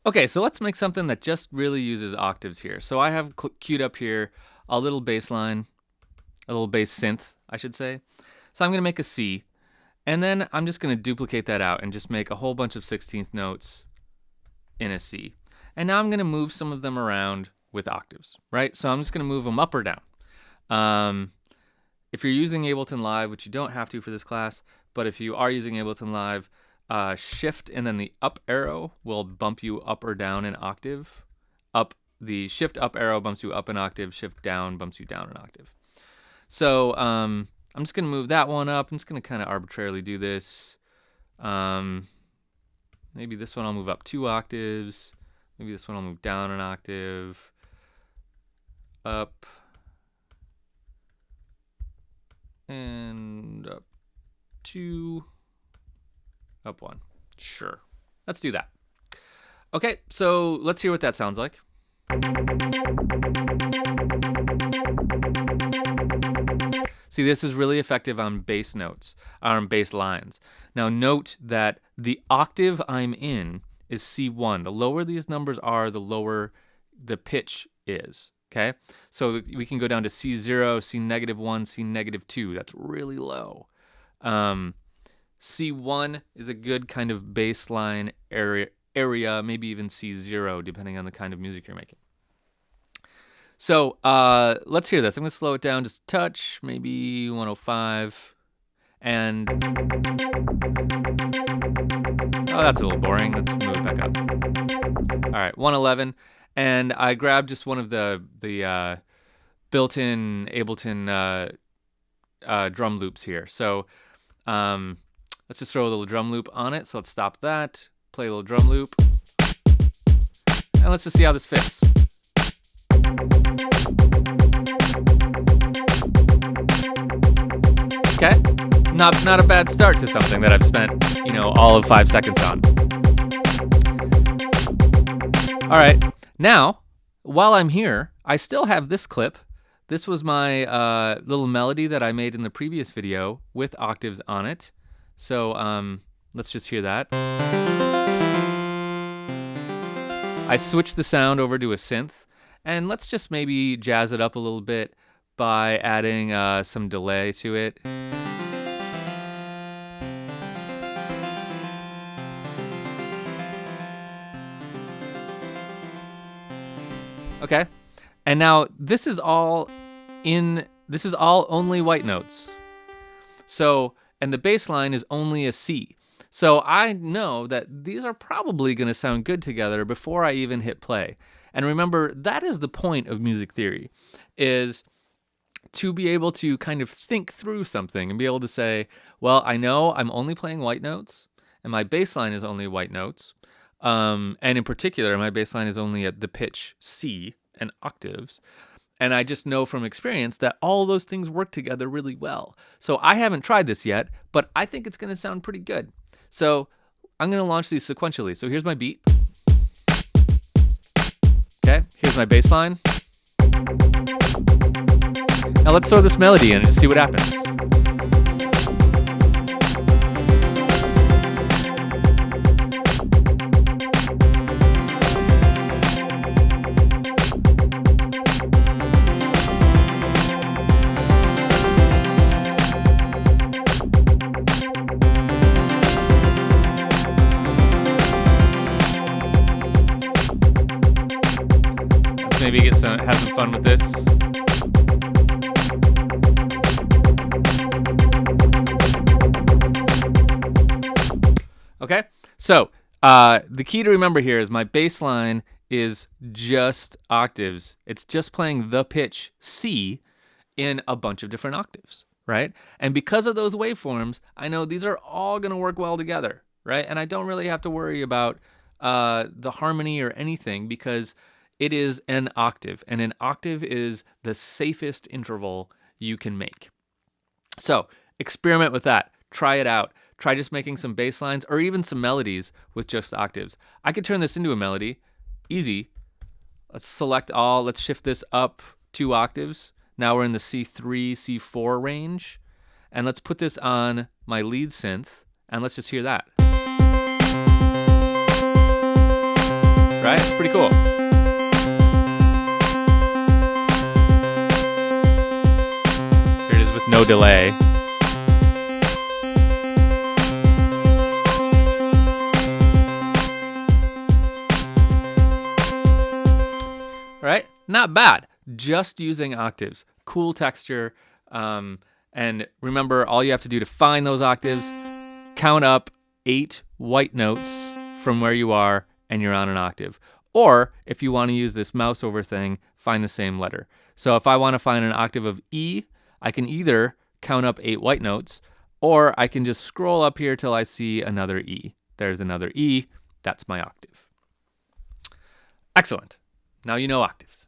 Okay, so let's make something that just really uses octaves here. So I have queued up here a little bass line, a little bass synth, I should say. So I'm going to make a C, and then I'm just going to duplicate that out and just make a whole bunch of 16th notes in a C. And now I'm going to move some of them around with octaves, right? So I'm just going to move them up or down. If you're using Ableton Live, which you don't have to for this class, but if you are using Ableton Live, shift and then the up arrow will bump you up or down an octave. The shift up arrow bumps you up an octave, shift down bumps you down an octave. So I'm just going to move that one up. I'm just going to kind of arbitrarily do this. Maybe this one I'll move up 2 octaves. Maybe this one I'll move down an octave. Up. And up 2. Up 1. Sure. Let's do that. Okay, so let's hear what that sounds like. See, this is really effective on bass notes, on bass lines. Now note that the octave I'm in is C1. The lower these numbers are, the lower the pitch is, okay? So we can go down to C0, C-1, C-2. That's really low. C1 is a good kind of bass line area, maybe even C0, depending on the kind of music you're making. So let's hear this. I'm going to slow it down just a touch, maybe 105. And oh, that's a little boring. Let's move it back up. All right, 111. And I grabbed just one of the built-in Ableton drum loops here. So let's just throw a little drum loop on it. So let's stop that, play a little drum loop, and let's just see how this fits. Okay, not a bad start to something that I've spent, all of 5 seconds on. All right, now, while I'm here, I still have this clip. This was my little melody that I made in the previous video with octaves on it. So let's just hear that. I switched the sound over to a synth, and let's just maybe jazz it up a little bit by adding some delay to it. Okay, and now this is all only white notes. So, and the bass line is only a C. So I know that these are probably going to sound good together before I even hit play. And remember, that is the point of music theory, is to be able to kind of think through something and be able to say, well, I know I'm only playing white notes, and my bass line is only white notes. And in particular, my bass line is only at the pitch C and octaves. And I just know from experience that all those things work together really well. So I haven't tried this yet, but I think it's going to sound pretty good. So I'm going to launch these sequentially. So here's my beat. Okay, here's my bass line. Now let's throw this melody in and just see what happens. Maybe have some fun with this. Okay, so the key to remember here is my bass line is just octaves. It's just playing the pitch C in a bunch of different octaves, right? And because of those waveforms, I know these are all going to work well together, right? And I don't really have to worry about the harmony or anything, because it is an octave, and an octave is the safest interval you can make. So experiment with that. Try it out. Try just making some bass lines or even some melodies with just octaves. I could turn this into a melody. Easy. Let's select all. Let's shift this up 2 octaves. Now we're in the C3, C4 range. And let's put this on my lead synth, and let's just hear that. pretty cool. Here it is with no delay. All right, not bad. Just using octaves. Cool texture. And remember, all you have to do to find those octaves, count up 8 white notes from where you are, and you're on an octave. Or if you want to use this mouse over thing, find the same letter. So if I want to find an octave of E, I can either count up 8 white notes, or I can just scroll up here till I see another E. There's another E. That's my octave. Excellent. Now you know octaves.